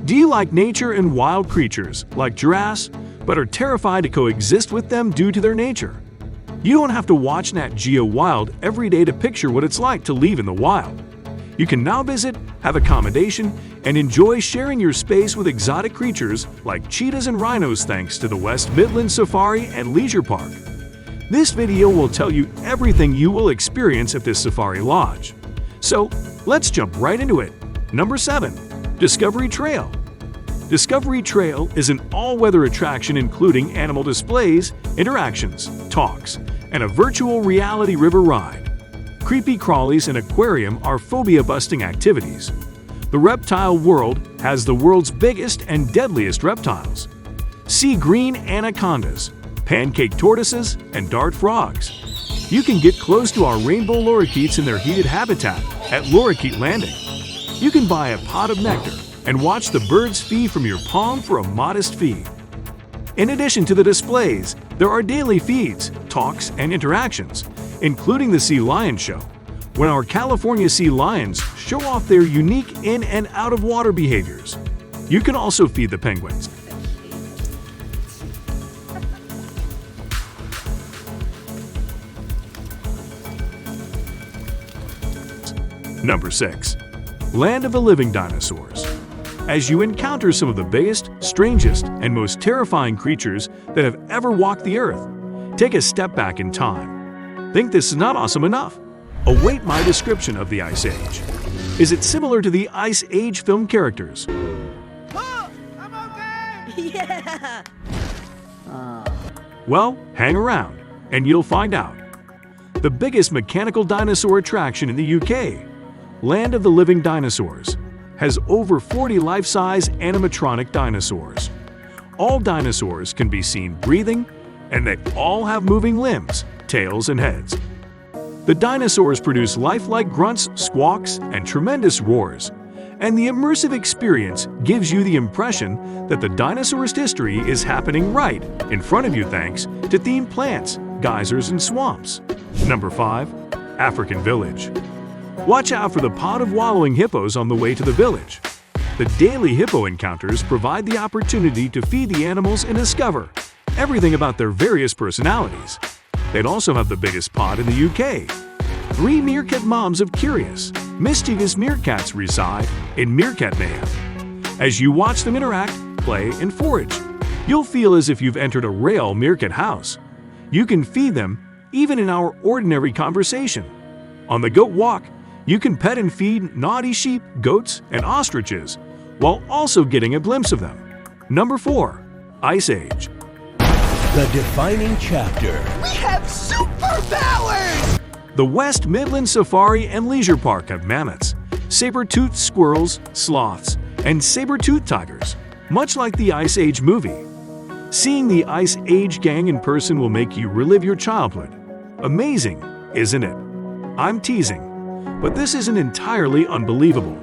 Do you like nature and wild creatures, like giraffes, but are terrified to coexist with them due to their nature? You don't have to watch Nat Geo Wild every day to picture what it's like to live in the wild. You can now visit, have accommodation, and enjoy sharing your space with exotic creatures like cheetahs and rhinos thanks to the West Midlands Safari and Leisure Park. This video will tell you everything you will experience at this safari lodge. So, let's jump right into it. Number 7. Discovery Trail. Discovery Trail is an all-weather attraction including animal displays, interactions, talks, and a virtual reality river ride. Creepy crawlies and aquarium are phobia-busting activities. The reptile world has the world's biggest and deadliest reptiles. See green anacondas, pancake tortoises, and dart frogs. You can get close to our rainbow lorikeets in their heated habitat at Lorikeet Landing. You can buy a pot of nectar and watch the birds feed from your palm for a modest fee. In addition to the displays, there are daily feeds, talks, and interactions, including the Sea Lion Show, when our California sea lions show off their unique in- and out-of-water behaviors. You can also feed the penguins. Number 6. Land of the Living Dinosaurs. As you encounter some of the biggest, strangest, and most terrifying creatures that have ever walked the earth, take a step back in time. Think this is not awesome enough? Await my description of the Ice Age. Is it similar to the Ice Age film characters? Oh, I'm okay! Yeah! Well, hang around, and you'll find out. The biggest mechanical dinosaur attraction in the UK, Land of the Living Dinosaurs, has over 40 life-size animatronic dinosaurs. All dinosaurs can be seen breathing, and they all have moving limbs, tails, and heads. The dinosaurs produce lifelike grunts, squawks, and tremendous roars, and the immersive experience gives you the impression that the dinosaurs' history is happening right in front of you thanks to themed plants, geysers, and swamps. Number 5. African Village. Watch out for the pod of wallowing hippos on the way to the village. The daily hippo encounters provide the opportunity to feed the animals and discover everything about their various personalities. They'd also have the biggest pod in the UK. 3 meerkat moms of curious, mischievous meerkats reside in Meerkat Mayhem. As you watch them interact, play, and forage, you'll feel as if you've entered a real meerkat house. You can feed them even in our ordinary conversation. On the goat walk, you can pet and feed naughty sheep, goats, and ostriches, while also getting a glimpse of them. Number 4. Ice Age. The defining chapter. We have superpowers! The West Midlands Safari and Leisure Park have mammoths, saber-toothed squirrels, sloths, and saber-toothed tigers, much like the Ice Age movie. Seeing the Ice Age gang in person will make you relive your childhood. Amazing, isn't it? I'm teasing, but this isn't entirely unbelievable.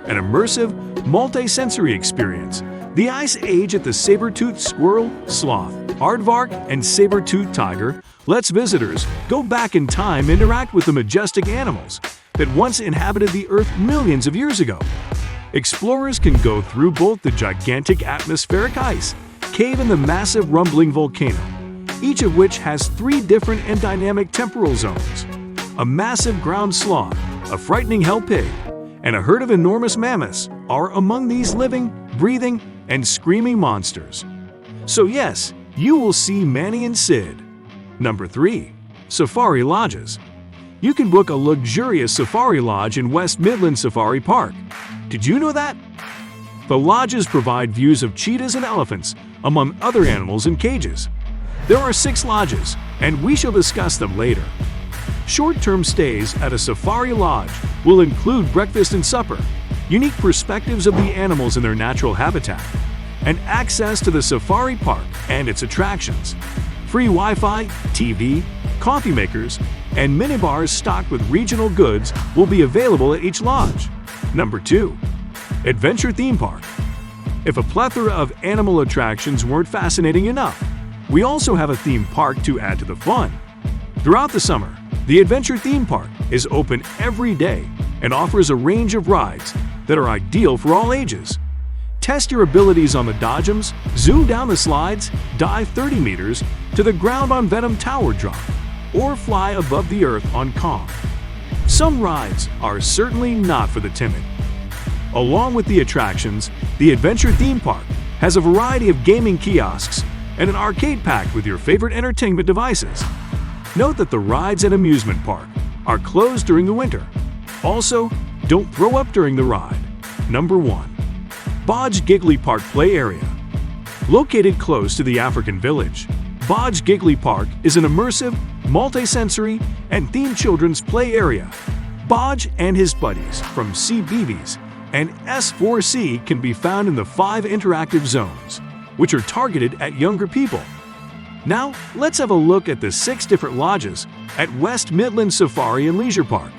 An immersive, multi-sensory experience. The Ice Age at the saber-toothed squirrel, sloth, aardvark, and saber-toothed tiger lets visitors go back in time and interact with the majestic animals that once inhabited the Earth millions of years ago. Explorers can go through both the gigantic atmospheric ice cave and the massive rumbling volcano, each of which has 3 different and dynamic temporal zones. A massive ground sloth, a frightening hell pig, and a herd of enormous mammoths are among these living, breathing, and screaming monsters. So yes, you will see Manny and Sid. Number 3. Safari Lodges. You can book a luxurious safari lodge in West Midlands Safari Park. Did you know that? The lodges provide views of cheetahs and elephants, among other animals in cages. There are 6 lodges, and we shall discuss them later. Short-term stays at a safari lodge will include breakfast and supper, unique perspectives of the animals in their natural habitat, and access to the safari park and its attractions. Free Wi-Fi, TV, coffee makers, and minibars stocked with regional goods will be available at each lodge. Number 2. Adventure Theme Park. If a plethora of animal attractions weren't fascinating enough, we also have a theme park to add to the fun. Throughout the summer, the Adventure Theme Park is open every day and offers a range of rides that are ideal for all ages. Test your abilities on the dodgems, zoom down the slides, dive 30 meters to the ground on Venom Tower Drop, or fly above the earth on Kong. Some rides are certainly not for the timid. Along with the attractions, the Adventure Theme Park has a variety of gaming kiosks and an arcade packed with your favorite entertainment devices. Note that the rides at Amusement Park are closed during the winter. Also, don't throw up during the ride. Number 1. Bodge Giggly Park Play Area. Located close to the African Village, Bodge Giggly Park is an immersive, multi-sensory, and themed children's play area. Bodge and his buddies from CBeebies and S4C can be found in the 5 interactive zones, which are targeted at younger people. Now, let's have a look at the 6 different lodges at West Midlands Safari and Leisure Park.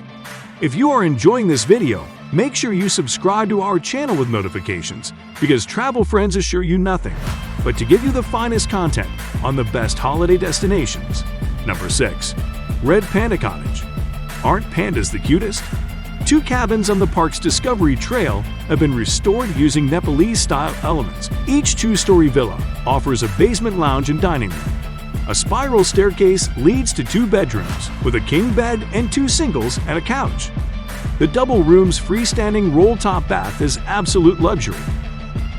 If you are enjoying this video, make sure you subscribe to our channel with notifications, because travel friends assure you nothing but to give you the finest content on the best holiday destinations. Number 6. Red Panda Cottage. Aren't pandas the cutest? 2 cabins on the park's Discovery Trail have been restored using Nepalese-style elements. Each 2-story villa offers a basement lounge and dining room. A spiral staircase leads to 2 bedrooms with a king bed and 2 singles and a couch. The double room's freestanding roll-top bath is absolute luxury.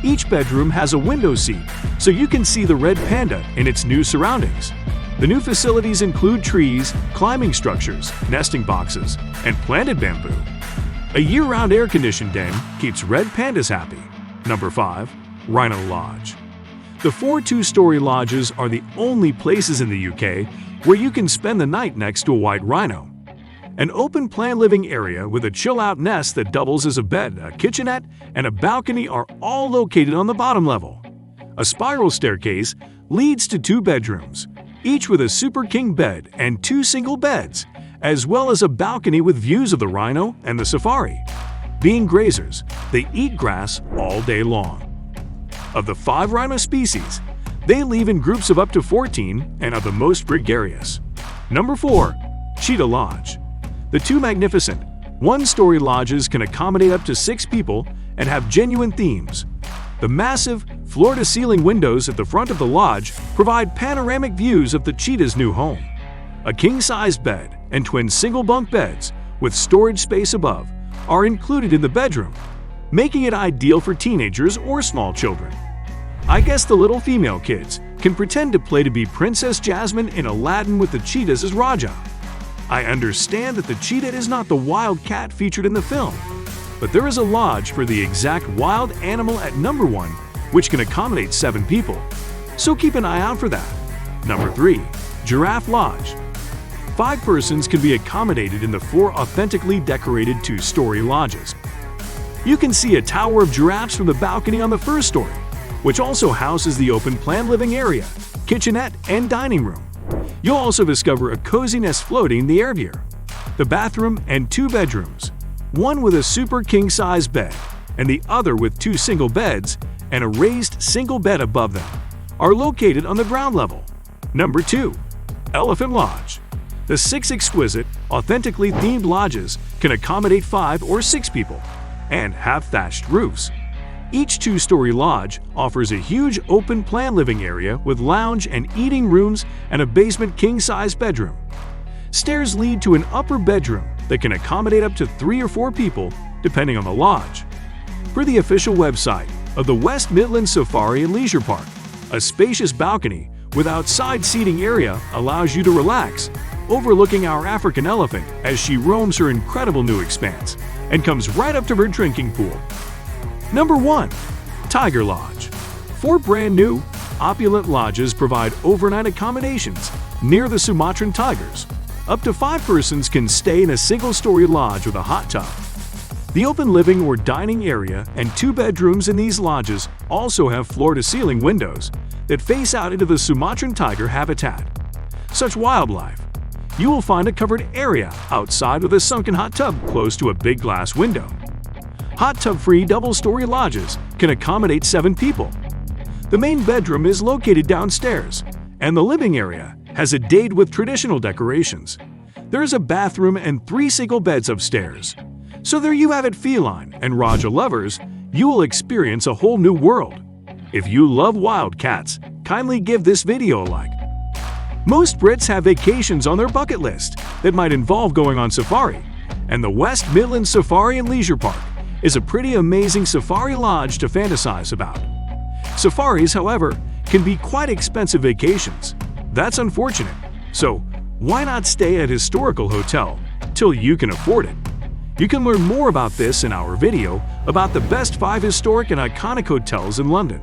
Each bedroom has a window seat, so you can see the red panda in its new surroundings. The new facilities include trees, climbing structures, nesting boxes, and planted bamboo. A year-round air-conditioned den keeps red pandas happy. Number 5. Rhino Lodge. The 4 2-story lodges are the only places in the UK where you can spend the night next to a white rhino. An open-plan living area with a chill-out nest that doubles as a bed, a kitchenette, and a balcony are all located on the bottom level. A spiral staircase leads to 2 bedrooms, each with a Super King bed and 2 single beds, as well as a balcony with views of the rhino and the safari. Being grazers, they eat grass all day long. Of the 5 rhino species, they live in groups of up to 14 and are the most gregarious. Number 4. Cheetah Lodge. The 2 magnificent, 1-story lodges can accommodate up to 6 people and have genuine themes. The massive, floor-to-ceiling windows at the front of the lodge provide panoramic views of the cheetah's new home. A king-sized bed and twin single-bunk beds with storage space above are included in the bedroom, making it ideal for teenagers or small children. I guess the little female kids can pretend to play to be Princess Jasmine in Aladdin with the cheetahs as Raja. I understand that the cheetah is not the wild cat featured in the film, but there is a lodge for the exact wild animal at number 1, which can accommodate 7 people, so keep an eye out for that. Number 3. Giraffe Lodge. 5 persons can be accommodated in the 4 authentically decorated 2-story lodges. You can see a tower of giraffes from the balcony on the 1st story, which also houses the open-plan living area, kitchenette, and dining room. You'll also discover a cozy nest floating in the airview. The bathroom and 2 bedrooms, one with a super king-size bed and the other with 2 single beds and a raised single bed above them, are located on the ground level. Number 2. Elephant Lodge. The 6 exquisite, authentically themed lodges can accommodate 5 or 6 people and have thatched roofs. Each 2-story lodge offers a huge open-plan living area with lounge and eating rooms and a basement king-size bedroom. Stairs lead to an upper bedroom that can accommodate up to 3 or 4 people, depending on the lodge. Per the official website of the West Midlands Safari and Leisure Park, a spacious balcony with outside seating area allows you to relax, overlooking our African elephant as she roams her incredible new expanse and comes right up to her drinking pool. Number 1. Tiger Lodge. 4 brand new, opulent lodges provide overnight accommodations near the Sumatran tigers. Up to 5 persons can stay in a single-story lodge with a hot tub. The open living or dining area and 2 bedrooms in these lodges also have floor-to-ceiling windows that face out into the Sumatran tiger habitat. Such wildlife. You will find a covered area outside with a sunken hot tub close to a big glass window. Hot tub-free double-story lodges can accommodate 7 people. The main bedroom is located downstairs, and the living area has a dade with traditional decorations. There is a bathroom and 3 single beds upstairs. So there you have it, feline and Raja lovers. You will experience a whole new world. If you love wild cats, kindly give this video a like. Most Brits have vacations on their bucket list that might involve going on safari, and the West Midlands Safari and Leisure Park is a pretty amazing safari lodge to fantasize about. Safaris, however, can be quite expensive vacations. That's unfortunate. So, why not stay at a historical hotel till you can afford it? You can learn more about this in our video about the best 5 historic and iconic hotels in London.